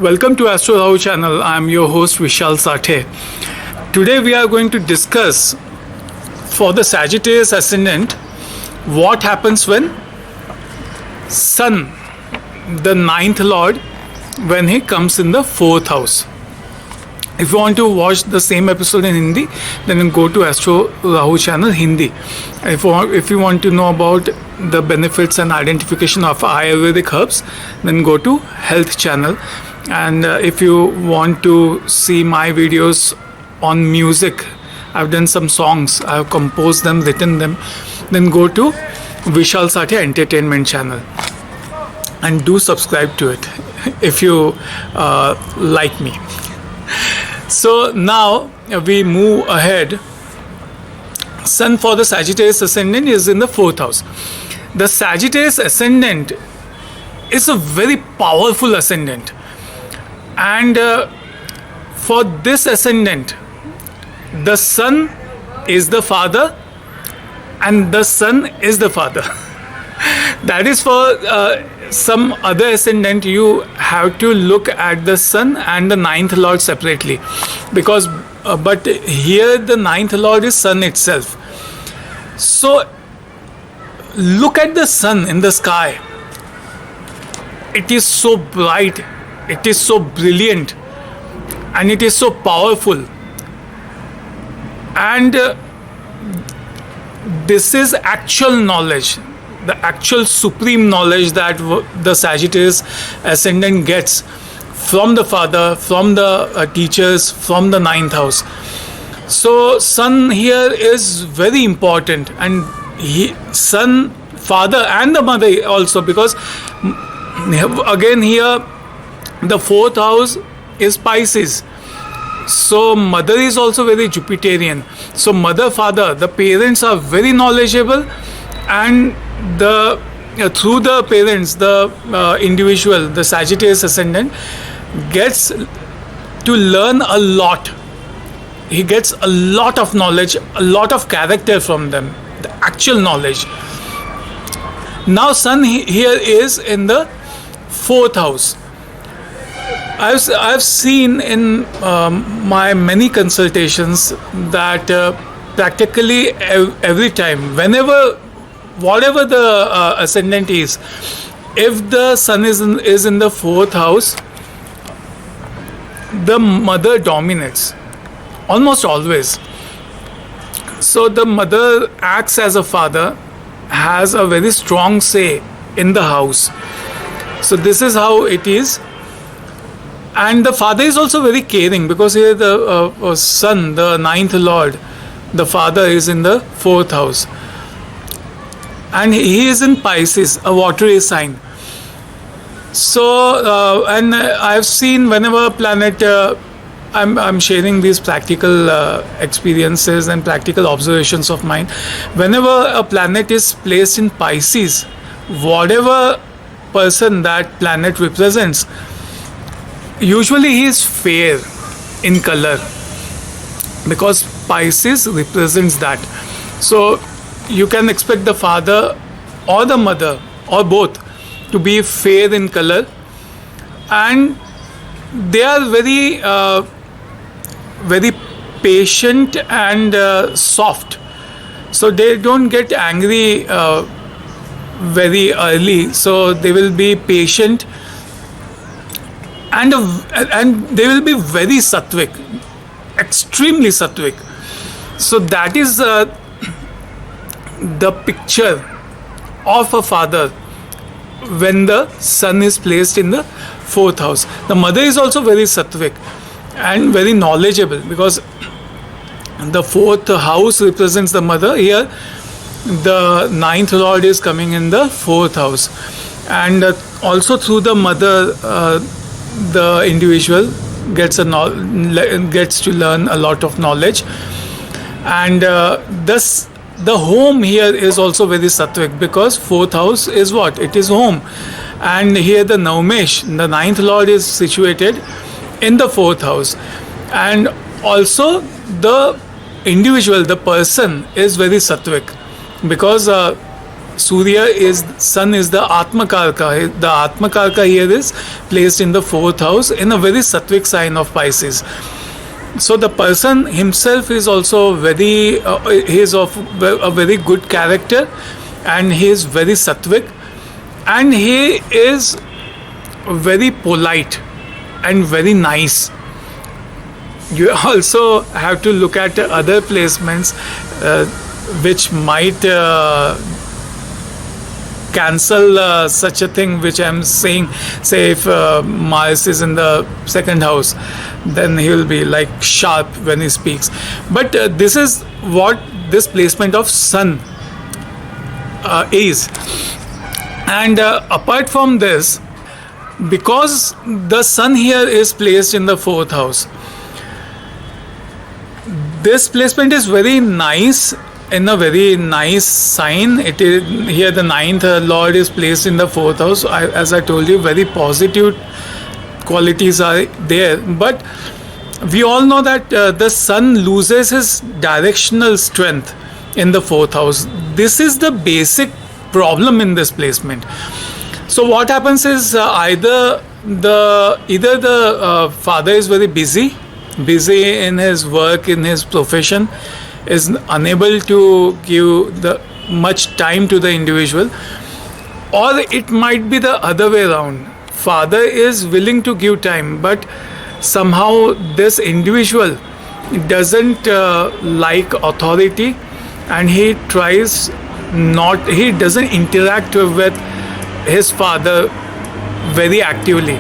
Welcome to Astro Rahu Channel. I am your host Vishal Sathye. Today we are going to discuss for the Sagittarius Ascendant what happens when Sun, the ninth lord, when he comes in the fourth house. If you want to watch the same episode in Hindi, then go to Astro Rahu Channel Hindi. If you want to know about the benefits and identification of Ayurvedic Herbs, then go to Health Channel. And if you want to see my videos on music, I've done some songs, I've composed them, written them, then go to Vishal Sathye Entertainment Channel and do subscribe to it if you like me. So now we move ahead. Sun for the Sagittarius Ascendant is in the fourth house. The Sagittarius Ascendant is a very powerful ascendant. And for this ascendant, the Sun is the father and the Sun is the father. That is for some other ascendant, you have to look at the Sun and the ninth lord separately, because but here the ninth lord is Sun itself. So look at the Sun in the sky. It is so bright, it is so brilliant, and it is so powerful. And this is actual knowledge, the actual supreme knowledge that the Sagittarius Ascendant gets from the father, from the teachers, from the ninth house. So Sun here is very important, and Sun, father and the mother also, because again here the fourth house is Pisces. So mother is also very Jupiterian. So mother, father, the parents are very knowledgeable, and through the parents, the individual, the Sagittarius Ascendant, gets to learn a lot. He gets a lot of knowledge, a lot of character from them, the actual knowledge. Now Sun here is in the fourth house. I've seen in my many consultations that practically every time, whatever the ascendant is, if the Sun is in the fourth house, the mother dominates almost always. So the mother acts as a father, has a very strong say in the house. So this is how it is. And the father is also very caring, because here the Sun, the ninth lord, the father is in the fourth house. And he is in Pisces, a watery sign. So, and I've seen whenever a planet, I'm sharing these practical experiences and practical observations of mine. Whenever a planet is placed in Pisces, whatever person that planet represents, usually he is fair in color, because Pisces represents that. So you can expect the father or the mother or both to be fair in color, and they are very patient and soft. So they don't get angry very early. So they will be patient, and they will be very sattvic, extremely sattvic. So that is the picture of a father when the Sun is placed in the fourth house. The mother is also very sattvic and very knowledgeable, because the fourth house represents the mother. Here the ninth lord is coming in the fourth house, and also through the mother the individual gets to learn a lot of knowledge. And thus the home here is also very sattvic, because fourth house is what? It is home. And here the Navmesh, the ninth lord, is situated in the fourth house. And also the individual, the person, is very sattvic, because Surya is, sun is the Atmakarka. The Atmakarka here is placed in the 4th house in a very sattvic sign of Pisces. So the person himself is also very, he is of a very good character, and he is very sattvic, and he is very polite and very nice. You also have to look at other placements which might cancel such a thing which I'm saying. Say if Mars is in the 2nd house, then he will be like sharp when he speaks. But this is what this placement of sun is. And apart from this, because the sun here is placed in the 4th house, this placement is very nice, in a very nice sign. It is here the 9th lord is placed in the 4th house. As I told you, very positive qualities are there. But we all know that the sun loses his directional strength in the 4th house. This is the basic problem in this placement. So what happens is either the father is very busy in his work, in his profession, is unable to give the much time to the individual, or it might be the other way around. Father is willing to give time, but somehow this individual doesn't like authority, and he doesn't interact with his father very actively,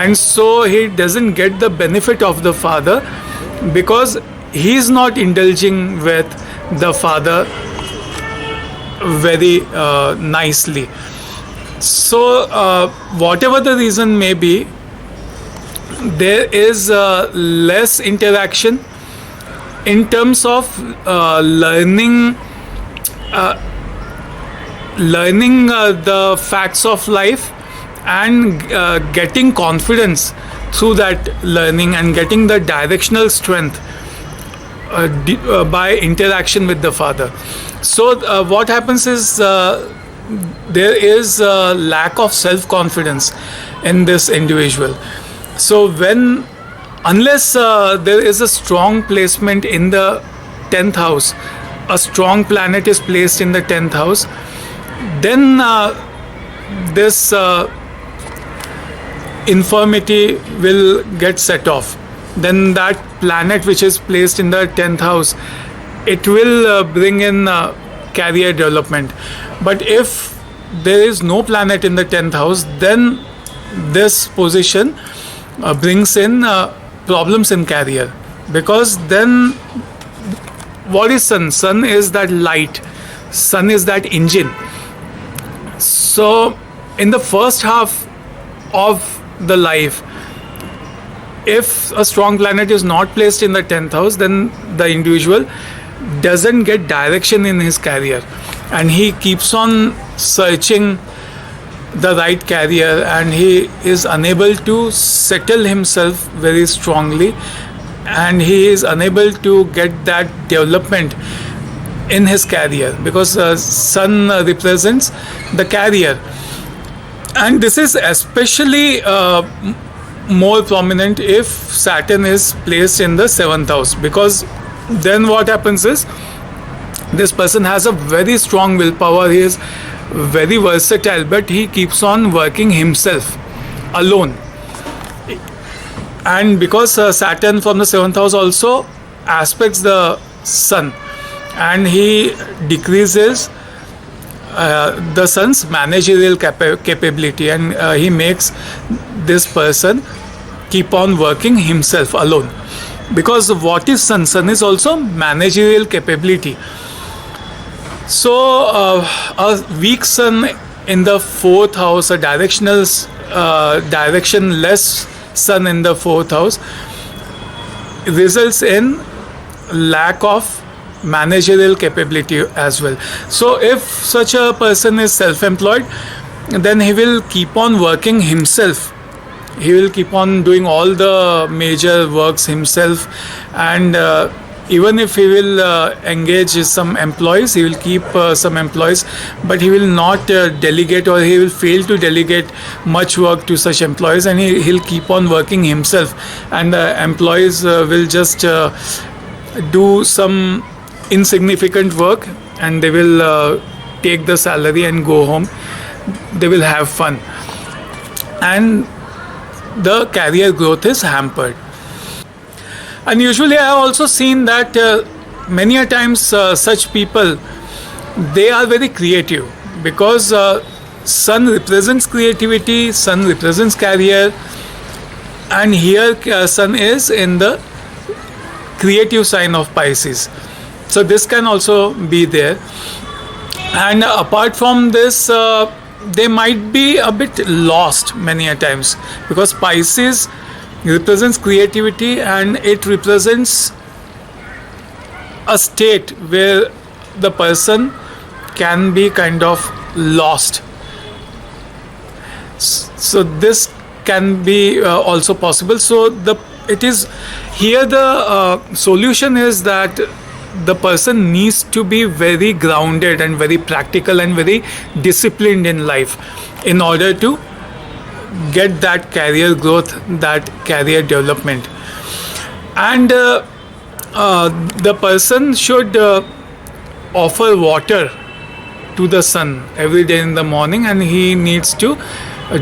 and so he doesn't get the benefit of the father because he is not indulging with the father very nicely. So whatever the reason may be, there is less interaction in terms of learning the facts of life, and getting confidence through that learning, and getting the directional strength by interaction with the father. So what happens is there is a lack of self-confidence in this individual. So unless there is a strong placement in the 10th house, a strong planet is placed in the 10th house, then this infirmity will get set off. Then that planet which is placed in the 10th house, it will bring in career development. But if there is no planet in the 10th house, then this position brings in problems in career. Because then what is sun? Sun is that light. Sun is that engine. So in the first half of the life, if a strong planet is not placed in the 10th house, then the individual doesn't get direction in his career, and he keeps on searching the right career, and he is unable to settle himself very strongly, and he is unable to get that development in his career, because sun represents the career. And this is especially more prominent if Saturn is placed in the 7th house, because then what happens is this person has a very strong willpower. He is very versatile, but he keeps on working himself alone. And because Saturn from the 7th house also aspects the sun, and he decreases the sun's managerial capability, and he makes this person keep on working himself alone. Because what is sun? Sun is also managerial capability. So a weak sun in the 4th house, a directionless sun in the 4th house, results in lack of managerial capability as well. So if such a person is self-employed, then he will keep on working himself. He will keep on doing all the major works himself, and Even if he will engage some employees, he will keep some employees, but he will not delegate, or he will fail to delegate much work to such employees, and he'll keep on working himself, and the employees will just do some insignificant work, and they will take the salary and go home. They will have fun, and the career growth is hampered. And usually I have also seen that many a times such people, they are very creative, because sun represents creativity, sun represents career, and here sun is in the creative sign of Pisces, so this can also be there. And apart from this, they might be a bit lost many a times, because Pisces represents creativity, and it represents a state where the person can be kind of lost. So this can be also possible. So it is here the solution is that the person needs to be very grounded and very practical and very disciplined in life in order to get that career growth, that career development. And the person should offer water to the sun every day in the morning, and he needs to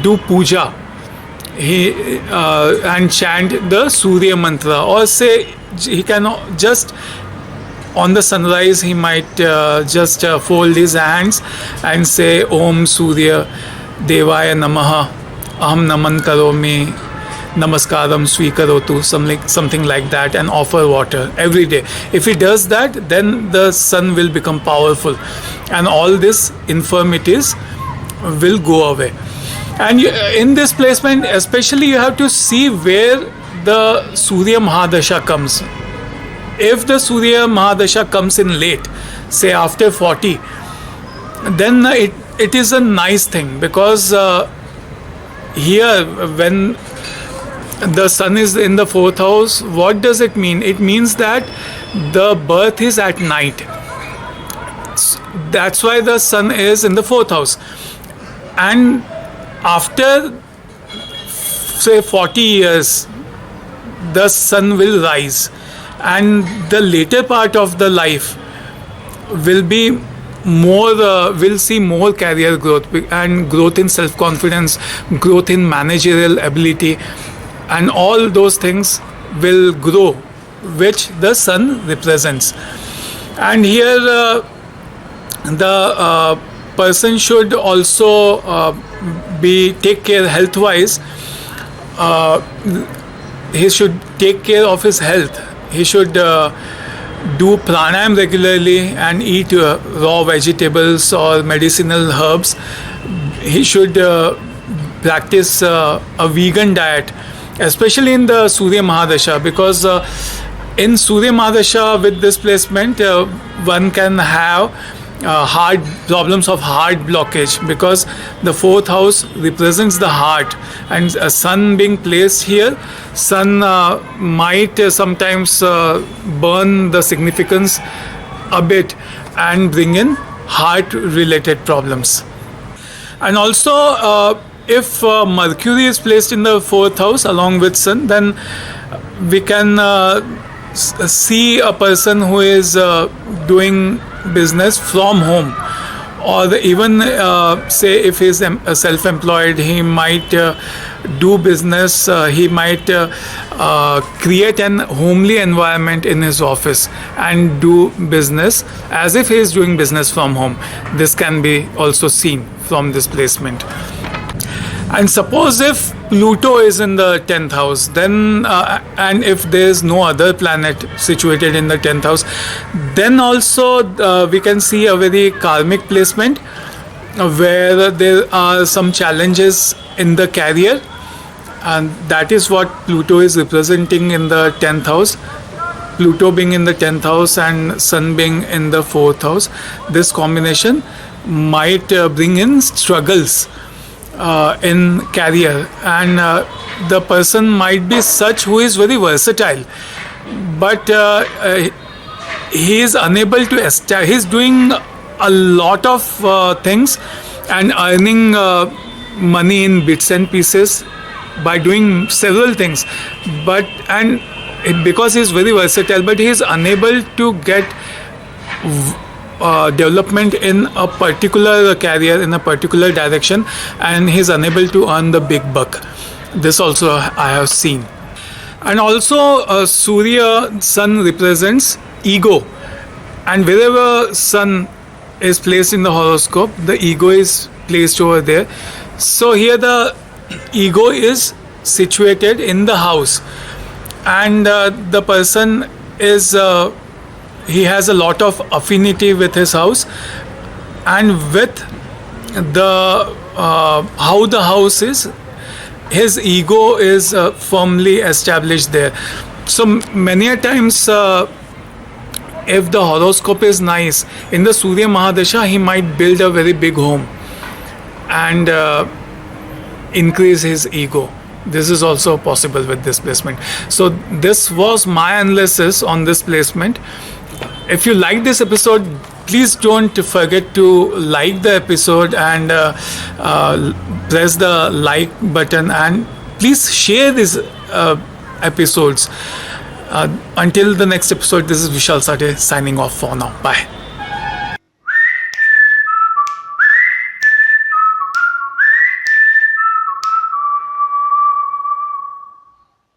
do puja, and chant the Surya mantra, or say he can just on the sunrise he might just fold his hands and say Om Surya Devaya Namaha Aham Naman Karomi Namaskaram Swikarotu, something like that, and offer water every day. If he does that, then the sun will become powerful, and all these infirmities will go away. And in this placement especially, you have to see where the Surya Mahadasha comes. If the Surya Mahadasha comes in late, say after 40, then it is a nice thing, because here when the sun is in the 4th house, what does it mean? It means that the birth is at night. That's why the sun is in the 4th house. And after say 40 years, the sun will rise, and the later part of the life will be more will see more career growth and growth in self-confidence, growth in managerial ability, and all those things will grow, which the sun represents. And here the person should also take care health wise. He should take care of his health. He should do pranayam regularly and eat raw vegetables or medicinal herbs. He should practice a vegan diet, especially in the Surya Mahadasha, because in Surya Mahadasha with this placement, one can have heart problems of heart blockage, because the 4th house represents the heart, and sun being placed here, sun might sometimes burn the significance a bit and bring in heart related problems. And also if Mercury is placed in the 4th house along with sun, then we can see a person who is doing business from home, or even say if he is self-employed, he might do business, he might create an homely environment in his office and do business as if he is doing business from home. This can be also seen from this placement. And suppose if Pluto is in the 10th house, then and if there is no other planet situated in the 10th house, then also we can see a very karmic placement where there are some challenges in the career, and that is what Pluto is representing in the 10th house. Pluto being in the 10th house and Sun being in the 4th house, this combination might bring in struggles in career, and the person might be such who is very versatile, but he is unable to establish. He's doing a lot of things and earning money in bits and pieces by doing several things, but because he's very versatile, but he is unable to get development in a particular career, in a particular direction, and he's unable to earn the big buck. This also I have seen. And also Surya, sun represents ego, and wherever sun is placed in the horoscope, the ego is placed over there. So here the ego is situated in the house, and the person is he has a lot of affinity with his house, and with the how the house is, his ego is firmly established there. So many a times if the horoscope is nice in the Surya Mahadasha, he might build a very big home and increase his ego. This is also possible with this placement. So this was my analysis on this placement. If you like this episode, please don't forget to like the episode and press the like button, and please share these episodes. Until the next episode, this is Vishal Sathye signing off for now. Bye.